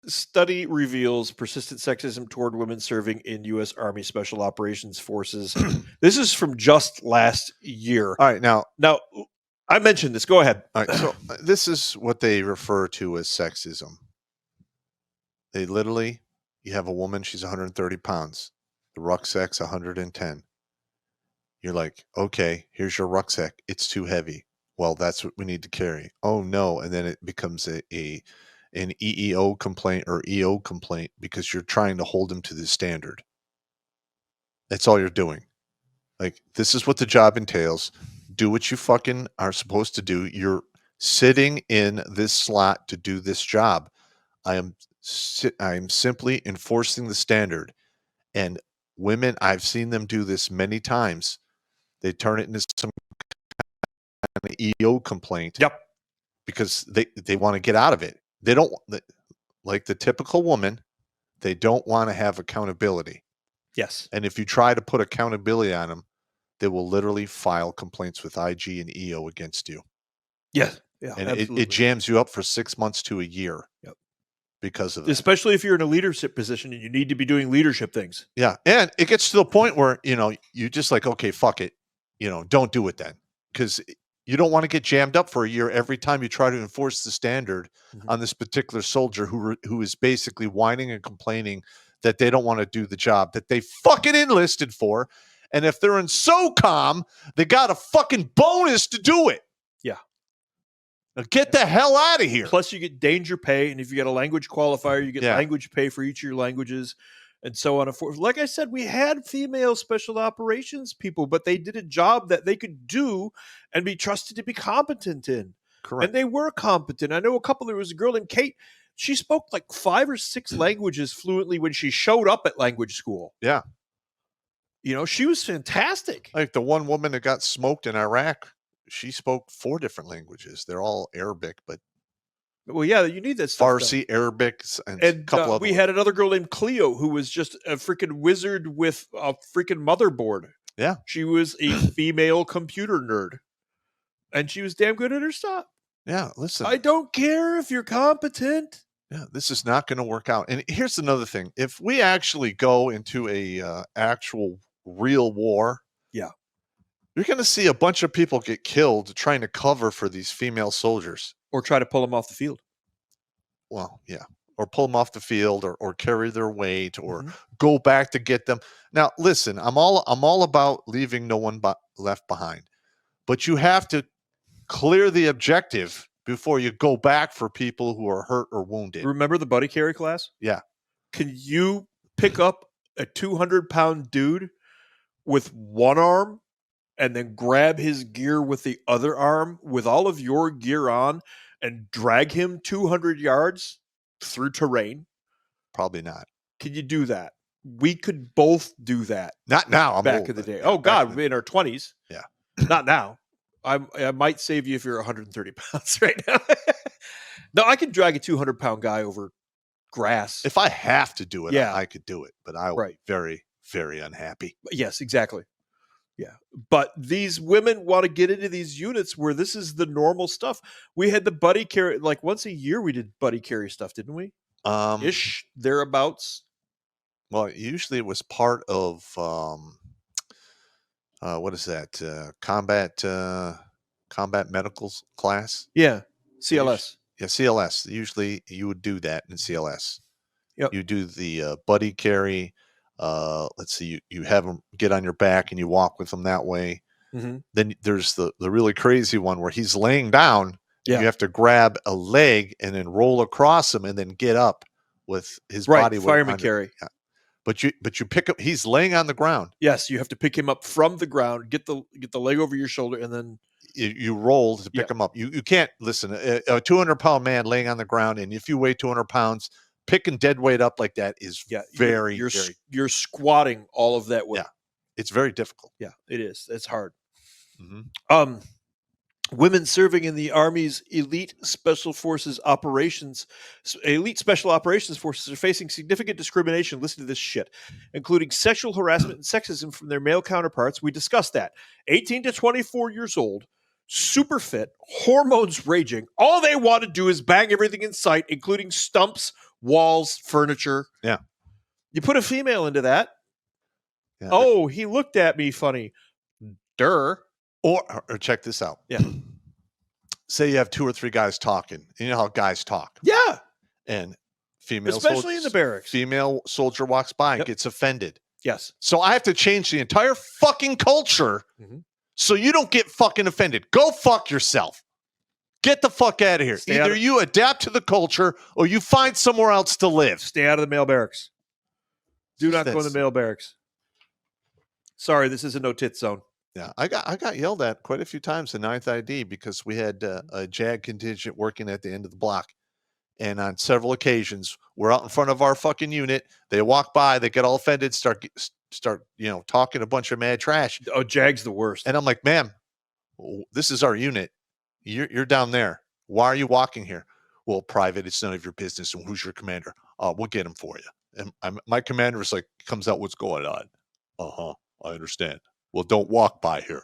Study reveals persistent sexism toward women serving in U.S. Army Special Operations Forces. This is from just last year. All right, now, I mentioned this. Go ahead. all right, so this is what they refer to as sexism. They literally, you have a woman, she's 130 pounds. The rucksack's 110. You're like, okay, here's your rucksack. It's too heavy. Well, that's what we need to carry. Oh no, and then it becomes an EEO complaint or EO complaint because you're trying to hold them to the standard. That's all you're doing. Like, this is what the job entails. Do what you fucking are supposed to do. You're sitting in this slot to do this job. I am simply enforcing the standard. And women, I've seen them do this many times. They turn it into some kind of EO complaint. Yep. Because they want to get out of it. They don't, like the typical woman, they don't want to have accountability. Yes. And if you try to put accountability on them, they will literally file complaints with IG and EO against you. Yeah. Yeah. And it jams you up for 6 months to a year. Yep. Because of that. Especially if you're in a leadership position and you need to be doing leadership things. Yeah. And it gets to the point where, you just like, okay, fuck it. Don't do it then. Because you don't want to get jammed up for a year every time you try to enforce the standard on this particular soldier who is basically whining and complaining that they don't want to do the job that they fucking enlisted for. And if they're in SOCOM, they got a fucking bonus to do it. Yeah. Now get the hell out of here. Plus you get danger pay. And if you get a language qualifier, you get language pay for each of your languages and so on and forth. Like I said, we had female special operations people, but they did a job that they could do and be trusted to be competent in. Correct. And they were competent. I know there was a girl named Kate. She spoke like 5 or 6 languages fluently when she showed up at language school. Yeah. She was fantastic. Like the one woman that got smoked in Iraq, she spoke 4 different languages. They're all Arabic, but well, yeah, you need that stuff. Farsi, Arabic, and a couple of. We had another girl named Cleo who was just a freaking wizard with a freaking motherboard. Yeah. She was a female computer nerd. And she was damn good at her stuff. Yeah, listen. I don't care if you're competent. Yeah, this is not going to work out. And here's another thing. If we actually go into a actual real war, you're going to see a bunch of people get killed trying to cover for these female soldiers. Or try to pull them off the field. Well, yeah. Or pull them off the field or carry their weight or go back to get them. Now, listen, I'm all about leaving no one left behind. But you have to clear the objective before you go back for people who are hurt or wounded. Remember the buddy carry class? Yeah. Can you pick up a 200-pound dude with one arm and then grab his gear with the other arm with all of your gear on and drag him 200 yards through terrain? Probably not. Can you do that? We could both do that. Not now. I'm back old, in the day. Yeah, oh, God, in our 20s. Yeah. Not now. I might save you if you're 130 pounds right now. No, I can drag a 200-pound guy over grass. If I have to do it, I could do it. But I would be very, very unhappy. Yes, exactly. Yeah. But these women want to get into these units where this is the normal stuff. We had the buddy carry, like once a year we did buddy carry stuff, didn't we? Ish, thereabouts. Well, usually it was part of, what is that? Combat medicals class. Yeah. CLS. Yeah, CLS. Usually you would do that in CLS. Yep. You do the buddy carry. Let's see, you have them get on your back and you walk with them that way. Then there's the really crazy one where he's laying down. Yeah. You have to grab a leg and then roll across him and then get up with his body weight. Fireman carry. Yeah. But you pick up. He's laying on the ground. Yes, you have to pick him up from the ground. Get the leg over your shoulder, and then you roll to pick him up. You can't listen. A 200-pound man laying on the ground, and if you weigh 200 pounds, picking dead weight up like that is very. You're squatting all of that weight. Yeah, it's very difficult. Yeah, it is. It's hard. Women serving in the Army's elite special operations forces are facing significant discrimination. Listen to this shit, including sexual harassment and sexism from their male counterparts. We discussed that. 18 to 24 years old, super fit, hormones raging. All they want to do is bang everything in sight, including stumps, walls, furniture. Yeah. You put a female into that. Yeah. Oh, he looked at me funny. Durr. Or check this out. Yeah. Say you have 2 or 3 guys talking. You know how guys talk. Yeah. And Especially in the barracks. Female soldier walks by and Yep. gets offended. Yes. So I have to change the entire fucking culture so you don't get fucking offended. Go fuck yourself. Get the fuck out of here. Either you adapt to the culture or you find somewhere else to live. Stay out of the male barracks. Do not go in the male barracks. Sorry, this is a no-tit zone. Yeah, I got yelled at quite a few times in 9th ID because we had a JAG contingent working at the end of the block. And on several occasions, we're out in front of our fucking unit. They walk by, they get all offended, start talking a bunch of mad trash. Oh, JAG's the worst. And I'm like, ma'am, this is our unit. You're down there. Why are you walking here? Well, private, it's none of your business. And who's your commander? We'll get him for you. And my commander is like, comes out, what's going on? I understand. Well, don't walk by here.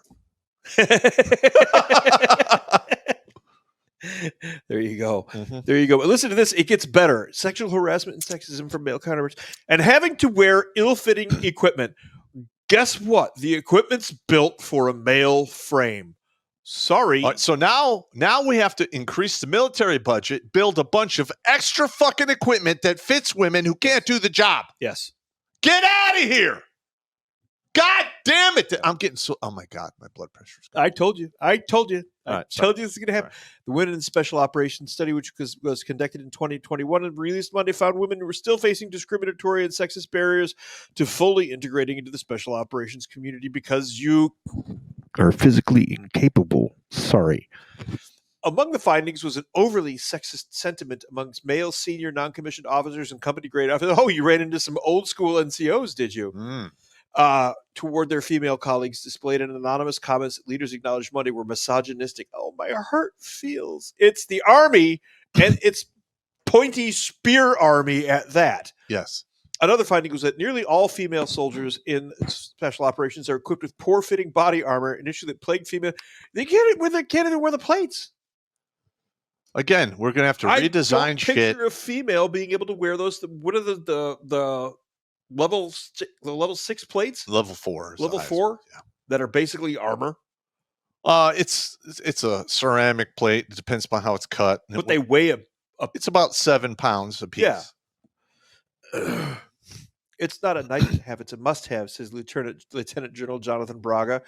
There you go. There you go. Listen to this. It gets better. Sexual harassment and sexism from male counterparts. And having to wear ill-fitting equipment. Guess what? The equipment's built for a male frame. Sorry. All right, so now we have to increase the military budget, build a bunch of extra fucking equipment that fits women who can't do the job. Yes. Get out of here. God damn it. I'm getting so, oh my God, my blood pressure's going. I told you. I told you this is going to happen. Sorry. The Women in Special Operations study, which was conducted in 2021 and released Monday, found women who were still facing discriminatory and sexist barriers to fully integrating into the special operations community because you are physically incapable. Sorry. Among the findings was an overly sexist sentiment amongst male senior non-commissioned officers and company grade officers. Oh, you ran into some old school NCOs, did you? Toward their female colleagues, displayed in anonymous comments that leaders acknowledged Monday were misogynistic. Oh, my heart feels. It's the Army, and it's pointy spear Army at that. Yes. Another finding was that nearly all female soldiers in special operations are equipped with poor-fitting body armor, an issue that plagued female. They can't even wear the plates. Again, we're going to have to redesign shit. I picture a female being able to wear those. What are the level 6 plates? Level 4. Level 4? Yeah. That are basically armor? It's a ceramic plate. It depends upon how it's cut. But they weigh it's about 7 pounds a piece. Yeah. It's not a nice to have. It's a must-have, says Lieutenant General Jonathan Braga,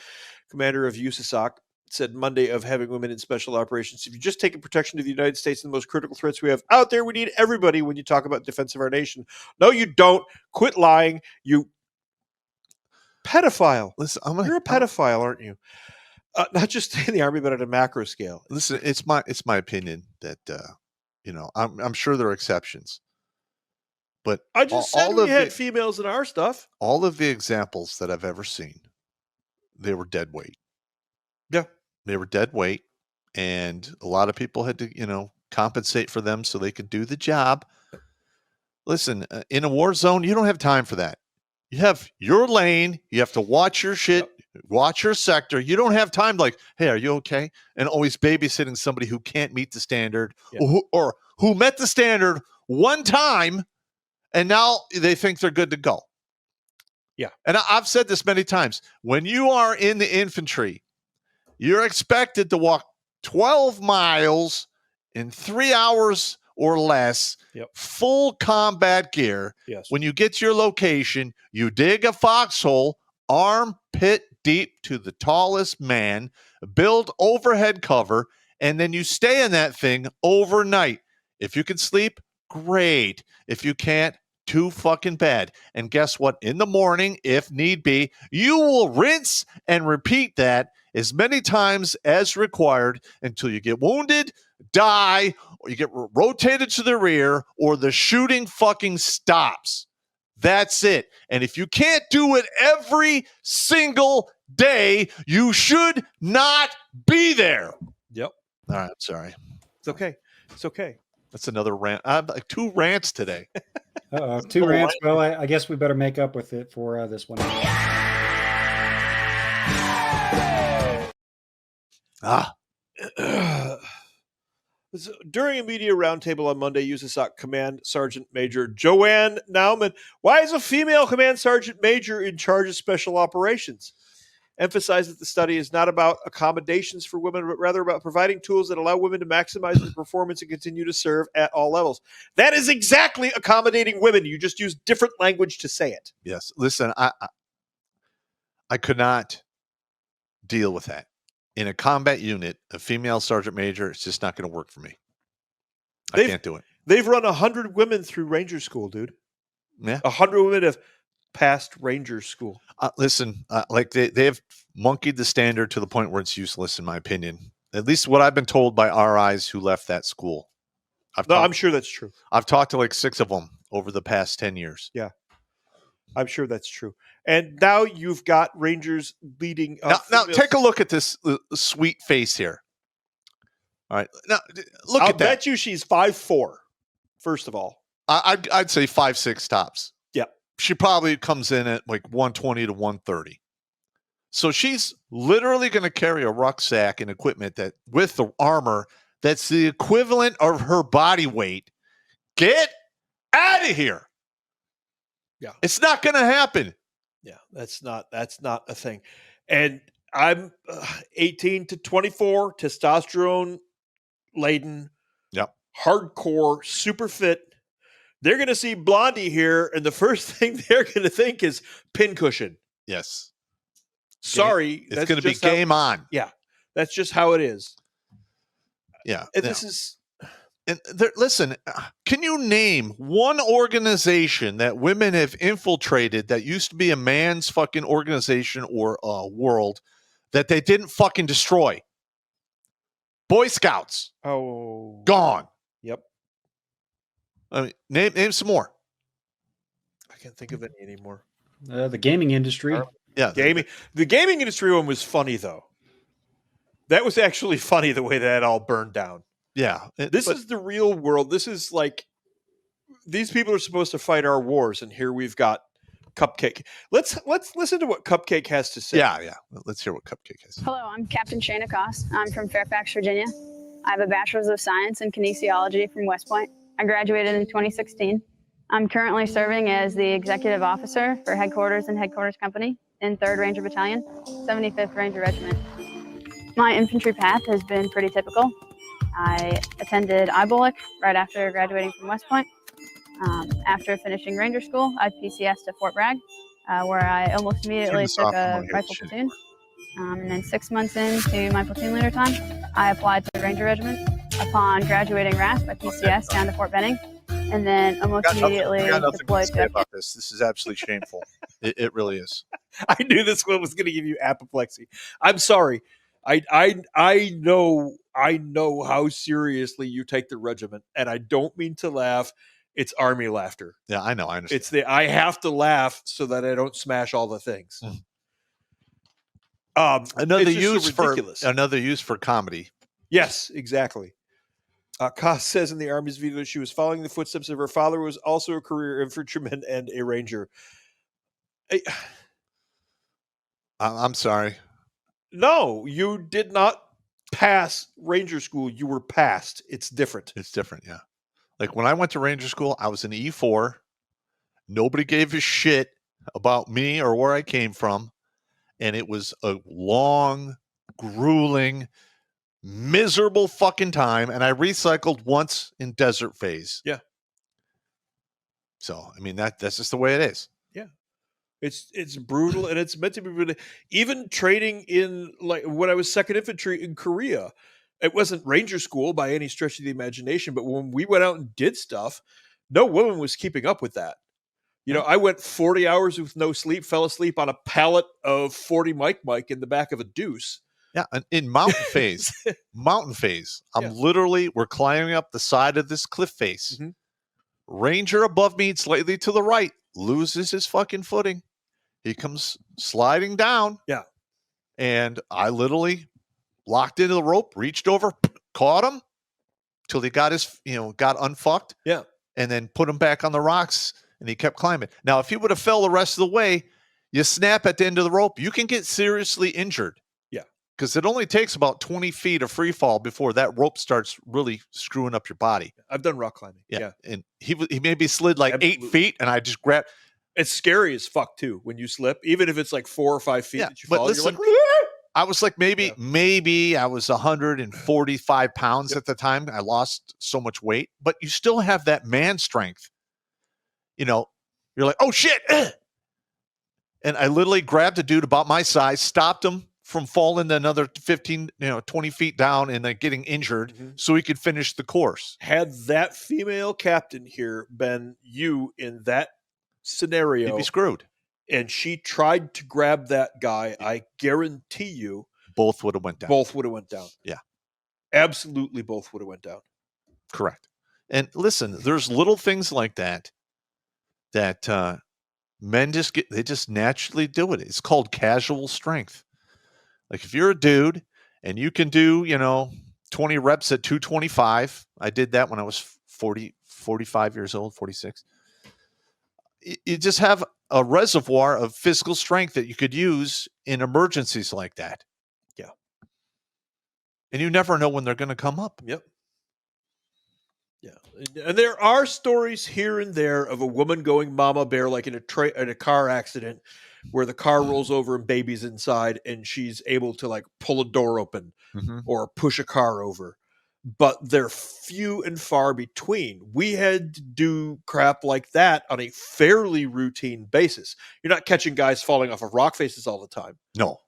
commander of USASOC, said Monday of having women in special operations. If you're just taking protection of the United States and the most critical threats we have out there, we need everybody when you talk about defense of our nation. No, you don't. Quit lying. You pedophile. Listen, you're a pedophile, aren't you? Not just in the Army, but at a macro scale. Listen, it's my opinion that I'm sure there are exceptions. But I just said we had females in our stuff. All of the examples that I've ever seen, they were dead weight. Yeah. They were dead weight, and a lot of people had to, compensate for them so they could do the job. Listen, in a war zone, you don't have time for that. You have your lane. You have to watch your shit, watch your sector. You don't have time like, hey, are you okay? And always babysitting somebody who can't meet the standard or who met the standard one time, and now they think they're good to go. Yeah. And I've said this many times. When you are in the infantry, you're expected to walk 12 miles in 3 hours or less, full combat gear. Yes. When you get to your location, you dig a foxhole, armpit deep to the tallest man, build overhead cover, and then you stay in that thing overnight. If you can sleep, great. If you can't, too fucking bad. And guess what? In the morning, if need be, you will rinse and repeat that as many times as required until you get wounded, die, or you get rotated to the rear, or the shooting fucking stops. That's it. And if you can't do it every single day, you should not be there. Yep. All right. Sorry. It's okay. It's okay. That's another rant. I have like 2 rants today. 2 rants. Well, I guess we better make up with it for this one. During a media roundtable on Monday, USASOC Command Sergeant Major Joanne Nauman, why is a female Command Sergeant Major in charge of special operations? Emphasized that the study is not about accommodations for women, but rather about providing tools that allow women to maximize their performance and continue to serve at all levels. That is exactly accommodating women. You just use different language to say it. Yes. Listen, I could not deal with that. In a combat unit, a female sergeant major, it's just not going to work for me. I can't do it. They've run 100 women through Ranger School, dude. Yeah. 100 women have passed Ranger School. Listen, like they have monkeyed the standard to the point where it's useless, in my opinion. At least what I've been told by RIs who left that school. I'm sure that's true. I've talked to like 6 of them over the past 10 years. Yeah. I'm sure that's true. And now you've got Rangers leading up. Now take a look at this sweet face here. All right. Now, look I'll at that. bet you she's 5'4", first of all. I'd say 5'6" tops. Yeah. She probably comes in at like 120 to 130. So she's literally going to carry a rucksack and equipment that with the armor that's the equivalent of her body weight. Get out of here. Yeah. It's not going to happen. Yeah, that's not a thing. And I'm 18 to 24, testosterone laden. Yep. Hardcore, super fit. They're going to see Blondie here, and the first thing they're going to think is pincushion. Yes. Sorry. It's going to be game on. Yeah. That's just how it is. Yeah. And this is... And listen, can you name one organization that women have infiltrated that used to be a man's fucking organization or world that they didn't fucking destroy? Boy Scouts. Oh. Gone. Yep. I mean, name some more. I can't think of any anymore. The gaming industry. Yeah. The gaming industry one was funny, though. That was actually funny the way that all burned down. Yeah. This is the real world. This is like, these people are supposed to fight our wars, and here we've got Cupcake. Let's listen to what Cupcake has to say. Yeah. Let's hear what Cupcake has. Hello, I'm Captain Shayna Koss. I'm from Fairfax, Virginia. I have a Bachelor's of Science in Kinesiology from West Point. I graduated in 2016. I'm currently serving as the Executive Officer for Headquarters and Headquarters Company in 3rd Ranger Battalion, 75th Ranger Regiment. My infantry path has been pretty typical. I attended IBOLC right after graduating from West Point. After finishing Ranger School, I PCS'd to Fort Bragg, where I almost immediately took a rifle platoon. And then 6 months into my platoon leader time, I applied to the Ranger Regiment. Upon graduating RASP, I PCS'd down to Fort Benning, and then almost immediately deployed to about this. This is absolutely shameful. It really is. I knew this one was going to give you apoplexy. I'm sorry. I know how seriously you take the regiment, and I don't mean to laugh. It's Army laughter. Yeah, I know. I understand. I have to laugh so that I don't smash all the things. Another use for comedy. Yes, exactly. Koss says in the Army's video she was following the footsteps of her father, who was also a career infantryman and a ranger. I'm sorry. No, you did not pass Ranger School. You were passed. It's different. It's different, yeah. Like when I went to Ranger School, I was an E4. Nobody gave a shit about me or where I came from. And it was a long, grueling, miserable fucking time. And I recycled once in desert phase. Yeah. So, I mean, that's just the way it is. Yeah. It's brutal, and it's meant to be brutal. Even training in, like, when I was 2nd Infantry in Korea, it wasn't Ranger School by any stretch of the imagination, but when we went out and did stuff, no woman was keeping up with that. You know, I went 40 hours with no sleep, fell asleep on a pallet of 40 Mike in the back of a Deuce. Yeah, in mountain phase, I'm literally, we're climbing up the side of this cliff face. Mm-hmm. Ranger above me, slightly to the right, loses his fucking footing. He comes sliding down. Yeah. And I literally locked into the rope, reached over, caught him till he got got unfucked. Yeah. And then put him back on the rocks, and he kept climbing. Now, if he would have fell the rest of the way, you snap at the end of the rope, you can get seriously injured. Yeah. because it only takes about 20 feet of free fall before that rope starts really screwing up your body. I've done rock climbing. Yeah. And he maybe slid like 8 feet, and I just grabbed. It's scary as fuck too when you slip, even if it's like 4 or 5 feet that you fall. Listen, You're like, I was like maybe I was 145 pounds at the time. I lost so much weight, but you still have that man strength. You know, you're like, oh shit. And I literally grabbed a dude about my size, stopped him from falling another 15, 20 feet down and getting injured so he could finish the course. Had that female captain here been you in that scenario, You'd be screwed. And she tried to grab that guy, I guarantee you both would have went down. Both would have went down. Yeah. Absolutely both would have went down. Correct. And listen, there's little things like that men they just naturally do it. It's called casual strength. Like if you're a dude and you can do, 20 reps at 225, I did that when I was 45 years old, 46. You just have a reservoir of physical strength that you could use in emergencies like that. Yeah. And you never know when they're going to come up. Yep. Yeah. And there are stories here and there of a woman going mama bear, like in a car accident where the car rolls over and baby's inside and she's able to like pull a door open or push a car over. But they're few and far between. We had to do crap like that on a fairly routine basis. You're not catching guys falling off of rock faces all the time. No.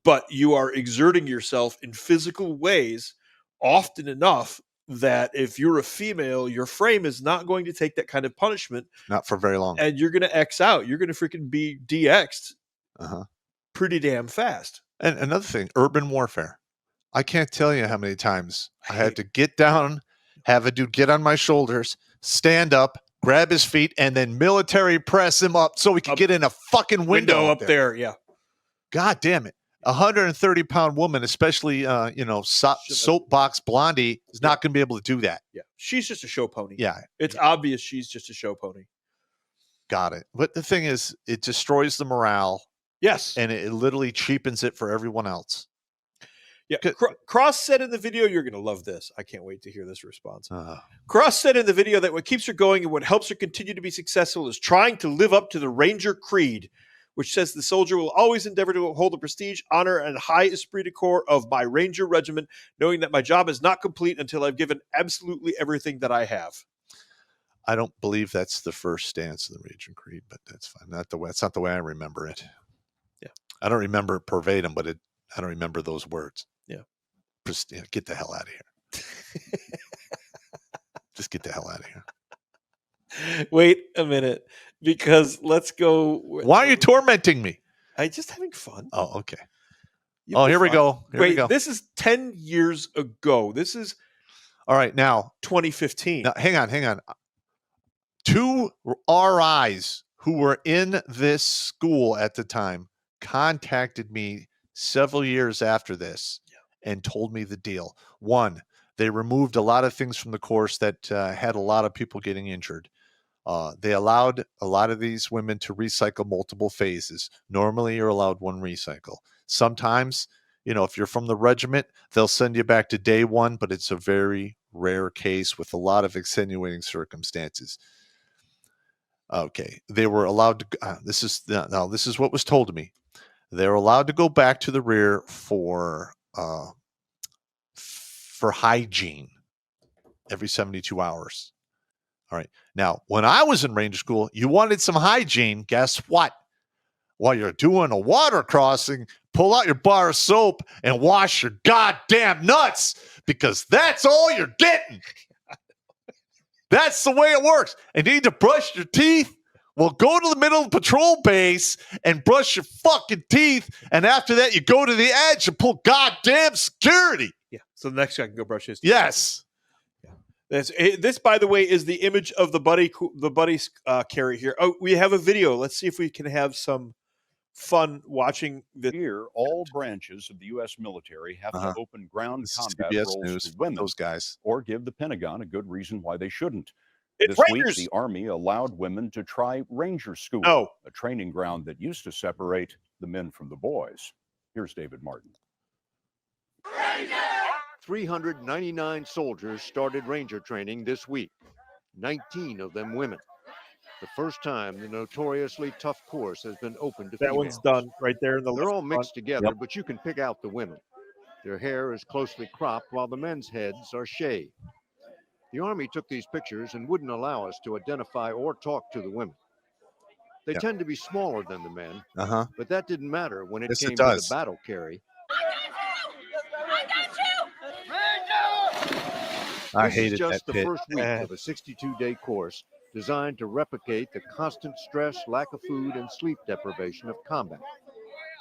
But you are exerting yourself in physical ways often enough that if you're a female, your frame is not going to take that kind of punishment. Not for very long. And you're going to X out. You're going to freaking be DX'd pretty damn fast. And another thing, urban warfare. I can't tell you how many times I had to get down, have a dude get on my shoulders, stand up, grab his feet, and then military press him up so we could get in a fucking window up there. Yeah. God damn it. 130-pound woman, especially, soapbox blondie, is not going to be able to do that. Yeah. She's just a show pony. Yeah. It's obvious she's just a show pony. Got it. But the thing is, it destroys the morale. Yes. And it literally cheapens it for everyone else. Yeah, Cross said in the video, you're going to love this. I can't wait to hear this response. Cross said in the video that what keeps her going and what helps her continue to be successful is trying to live up to the Ranger Creed, which says the soldier will always endeavor to uphold the prestige, honor, and high esprit de corps of my Ranger regiment, knowing that my job is not complete until I've given absolutely everything that I have. I don't believe that's the first stance of the Ranger Creed, but that's fine. That's not the way I remember it. Yeah, I don't remember it verbatim, but I don't remember those words. Yeah. Get the hell out of here. Just get the hell out of here. Wait a minute, because let's go. Why are you tormenting me? I'm just having fun. Oh, okay. Here we go. This is 10 years ago. This is all right. Now 2015. Now, hang on. 2 RIs who were in this school at the time contacted me several years after this and told me the deal. 1, they removed a lot of things from the course that had a lot of people getting injured. They allowed a lot of these women to recycle multiple phases. Normally, you're allowed 1 recycle. Sometimes, if you're from the regiment, they'll send you back to day 1, but it's a very rare case with a lot of extenuating circumstances. Okay, they were allowed to. This is what was told to me. They're allowed to go back to the rear for hygiene every 72 hours. All right. Now, when I was in Ranger School, you wanted some hygiene. Guess what? While you're doing a water crossing, pull out your bar of soap and wash your goddamn nuts, because that's all you're getting. That's the way it works. And you need to brush your teeth. Well, go to the middle of the patrol base and brush your fucking teeth. And after that, you go to the edge and pull goddamn security. Yeah. So the next guy can go brush his teeth. Yes. Yeah. This, by the way, is the image of the buddy carry here. Oh, we have a video. Let's see if we can have some fun watching this. Here, all branches of the U.S. military have to open ground combat CBS roles News, to women, those guys, or give the Pentagon a good reason why they shouldn't. It's This Rangers. week, the Army allowed women to try Ranger School, a training ground that used to separate the men from the boys. Here's David Martin. 399 soldiers started Ranger training this week, 19 of them women. The first time the notoriously tough course has been open to That females. one's done right there in the They're left all front. mixed together, but you can pick out the women. Their hair is closely cropped while the men's heads are shaved. The Army took these pictures and wouldn't allow us to identify or talk to the women. They tend to be smaller than the men, but that didn't matter when it came to the battle carry. I This hated is just that the pit. first week of a 62-day course designed to replicate the constant stress, lack of food, and sleep deprivation of combat.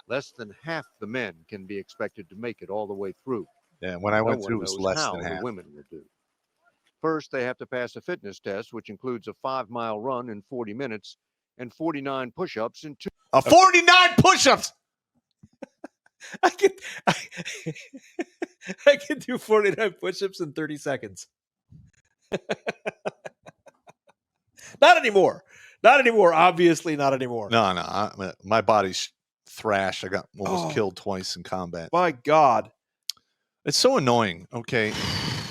Less than half the men can be expected to make it all the way through. Yeah, when I went through, it was knows less how than the half. women will do. First, they have to pass a fitness test, which includes a 5-mile run in 40 minutes and 49 push-ups in 2. 49 push-ups. I can do 49 push-ups in 30 seconds. Not anymore. Not anymore. Obviously not anymore. No. My body's thrashed. I got almost killed twice in combat. My God. It's so annoying. Okay.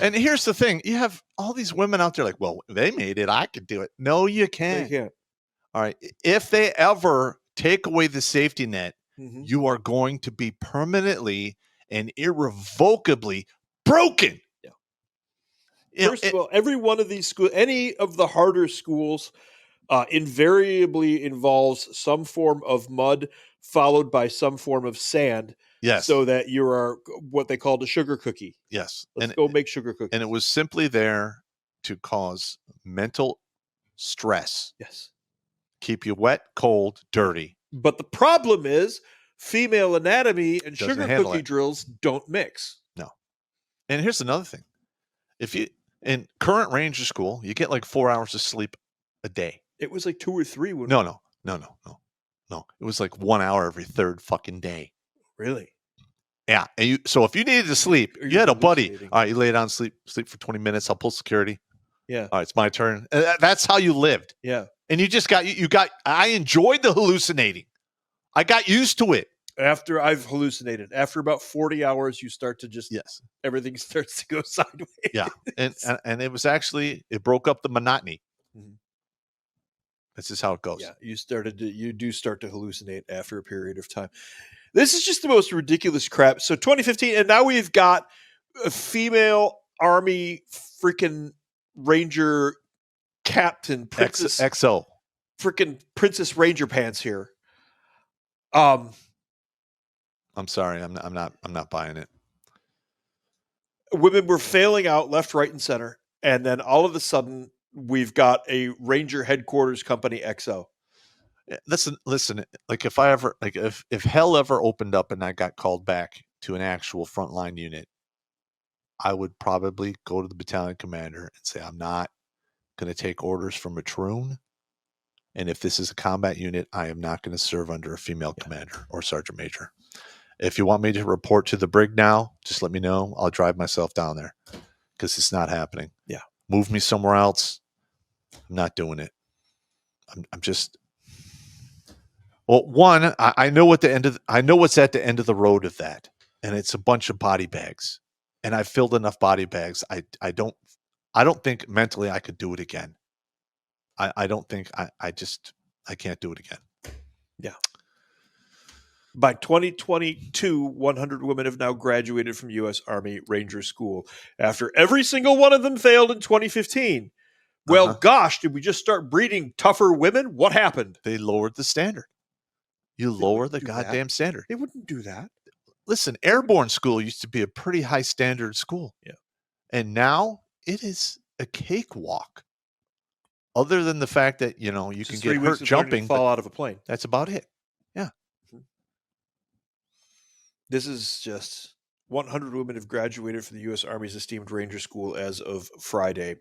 And here's the thing. You have all these women out there like, well, they made it. I could do it. No, you can't. You can't. All right. If they ever take away the safety net, Mm-hmm. you are going to be permanently and irrevocably broken. Yeah. First of all, every one of these schools, any of the harder schools, invariably involves some form of mud followed by some form of sand. Yes. So that you are what they called a sugar cookie. Yes. Let's go make sugar cookies. And it was simply there to cause mental stress. Yes. Keep you wet, cold, dirty. But the problem is female anatomy and Doesn't sugar handle cookie it. drills don't mix. No. And here's another thing. If you in current Ranger school, you get like 4 hours of sleep a day. It was like 2 or 3. No. It was like 1 hour every third fucking day. Really? Yeah. And so if you needed to sleep, you had a buddy. All right, you lay down, sleep for 20 minutes. I'll pull security. Yeah. All right, it's my turn. That's how you lived. Yeah. And you just I enjoyed the hallucinating. I got used to it. After I've hallucinated, after about 40 hours, you start to just, everything starts to go sideways. Yeah. And it was actually, it broke up the monotony. Mm-hmm. This is how it goes. Yeah. You do start to hallucinate after a period of time. This is just the most ridiculous crap. So 2015, and now we've got a female Army freaking Ranger captain, Princess XO, freaking Princess Ranger pants here. I'm sorry, I'm not buying it. Women were failing out left, right, and center, and then all of a sudden we've got a Ranger headquarters company XO. Listen. Like if hell ever opened up and I got called back to an actual frontline unit, I would probably go to the battalion commander and say, I'm not going to take orders from a troon. And if this is a combat unit, I am not going to serve under a female commander or sergeant major. If you want me to report to the brig now, just let me know. I'll drive myself down there because it's not happening. Yeah. Move me somewhere else. I'm not doing it. I'm just. Well, one, I know what's at the end of the road of that, and it's a bunch of body bags, and I've filled enough body bags. I don't think mentally I could do it again. I don't think I can't do it again. Yeah. By 2022, 100 women have now graduated from U.S. Army Ranger School after every single one of them failed in 2015. Well, gosh, did we just start breeding tougher women? What happened? They lowered the standard. You lower the goddamn standard. They wouldn't do that. Listen, airborne school used to be a pretty high standard school. Yeah. And now it is a cakewalk. Other than the fact that, you can get hurt jumping. Fall out of a plane. That's about it. Yeah. This is just 100 women have graduated from the U.S. Army's esteemed Ranger School as of Friday.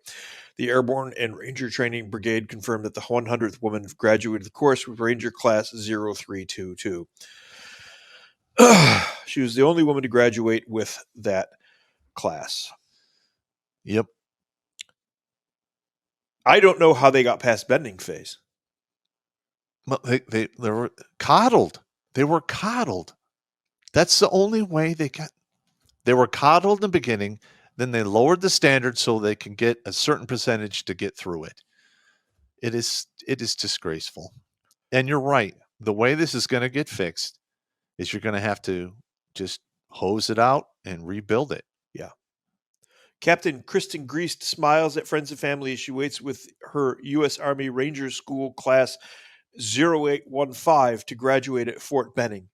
The Airborne and Ranger Training Brigade confirmed that the 100th woman graduated the course with Ranger Class 0322. She was the only woman to graduate with that class. Yep. I don't know how they got past bending phase. Well, they were coddled. They were coddled. That's the only way they got. They were coddled in the beginning, then they lowered the standard so they can get a certain percentage to get through it. It is disgraceful. And you're right. The way this is going to get fixed is you're going to have to just hose it out and rebuild it. Yeah. Captain Kristen Greast smiles at friends and family as she waits with her U.S. Army Ranger School Class 0815 to graduate at Fort Benning.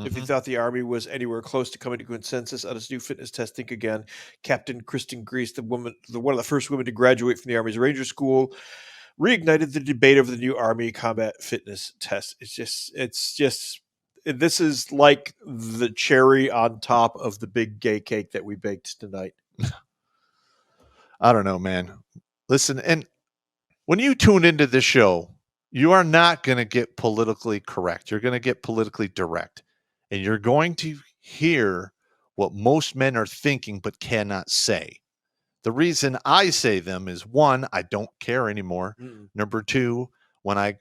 If you thought the Army was anywhere close to coming to consensus on its new fitness test, think again. Captain Kristen Greast, one of the first women to graduate from the Army's Ranger School, reignited the debate over the new Army combat fitness test. This is like the cherry on top of the big gay cake that we baked tonight. I don't know, man. Listen, and when you tune into this show, you are not going to get politically correct. You're going to get politically direct. And you're going to hear what most men are thinking but cannot say. The reason I say them is, one, I don't care anymore. Number two, when I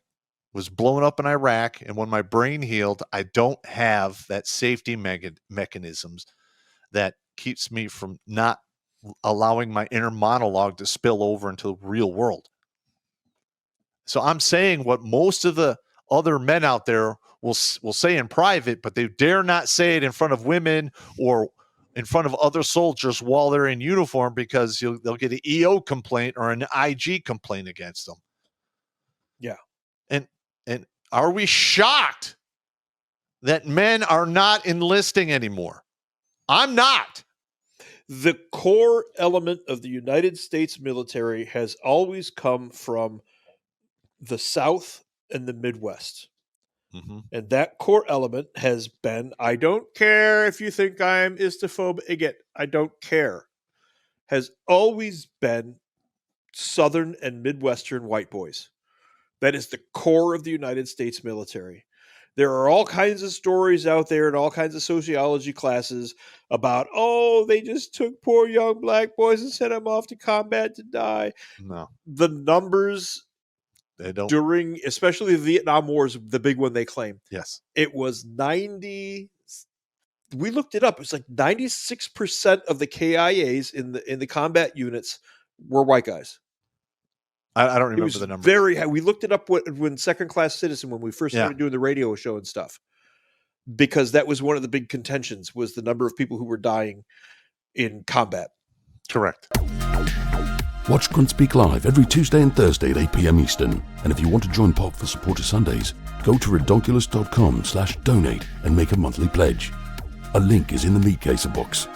was blown up in Iraq and when my brain healed, I don't have that safety mechanisms that keeps me from not allowing my inner monologue to spill over into the real world. So I'm saying what most of the other men out there will say in private, but they dare not say it in front of women or in front of other soldiers while they're in uniform, because they'll get an EO complaint or an IG complaint against them. Yeah. And are we shocked that men are not enlisting anymore? I'm not. The core element of the United States military has always come from the South and the Midwest. And that core element has been, I don't care if you think I'm istophobic, I don't care, has always been Southern and Midwestern white boys. That is the core of the United States military. There are all kinds of stories out there in all kinds of sociology classes about, they just took poor young black boys and sent them off to combat to die. No. The numbers they don't during, especially the Vietnam War, is the big one they claim. Yes. It was 90. We looked it up. It's like 96% of the KIAs in the combat units were white guys. I don't remember the number. Very high. We looked it up when Second Class Citizen, when we first started doing the radio show and stuff, because that was one of the big contentions, was the number of people who were dying in combat. Correct. Watch Grunt Speak live every Tuesday and Thursday at 8 p.m. Eastern. And if you want to join Pop for Supporter Sundays, go to redonkulous.com/donate and make a monthly pledge. A link is in the meat caser box.